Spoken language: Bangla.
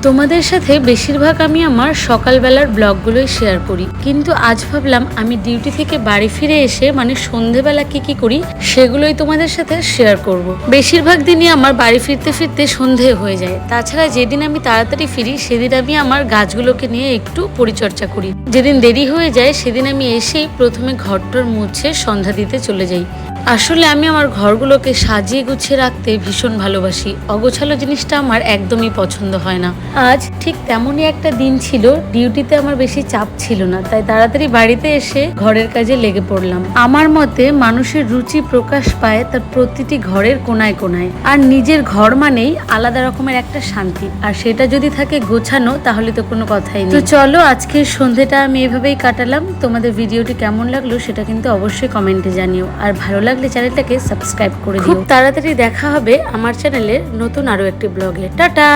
তোমাদের সাথে বেশিরভাগ আমি আমার সকালবেলার ব্লগগুলোই শেয়ার করি, কিন্তু আজ ভাবলাম আমি ডিউটি থেকে বাড়ি ফিরে এসে মানে সন্ধেবেলা কি করি সেগুলোই তোমাদের সাথে শেয়ার করব। বেশিরভাগ দিনই আমার বাড়ি ফিরতে ফিরতে সন্ধে হয়ে যায়। তাছাড়া যেদিন আমি তাড়াতাড়ি ফিরি সেদিন আমি আমার গাছগুলোকে নিয়ে একটু পরিচর্যা করি। যেদিন দেরি হয়ে যায় সেদিন আমি এসেই প্রথমে ঘরটর মুছে সন্ধ্যা দিতে চলে যাই। আসলে আমি আমার ঘরগুলোকে সাজিয়ে গুছিয়ে রাখতে ভীষণ ভালোবাসি। অগোছালো জিনিসটা আমার একদমই পছন্দ হয় না। আজ ঠিক তেমনই একটা দিন ছিল, ডিউটিতে আমার বেশি চাপ ছিল না, তাই তাড়াতাড়ি বাড়িতে এসে ঘরের কাজে লেগে পড়লাম। আমার মতে মানুষের রুচি প্রকাশ পায় তার প্রতিটি ঘরের কোনায় কোনায়, আর নিজের ঘর মানেই আলাদা রকমের একটা শান্তি, আর সেটা যদি থাকে গোছানো তাহলে তো কোনো কথাই নেই। তো চলো, আজকের সন্ধেটা আমি এভাবেই কাটালাম। তোমাদের ভিডিওটি কেমন লাগলো সেটা কিন্তু অবশ্যই কমেন্টে জানিও, আর ভালো লাগলে চ্যানেলটাকে সাবস্ক্রাইব করে দিও। খুব তাড়াতাড়ি দেখা হবে আমার চ্যানেলের নতুন আরো একটি ব্লগে। টাটা।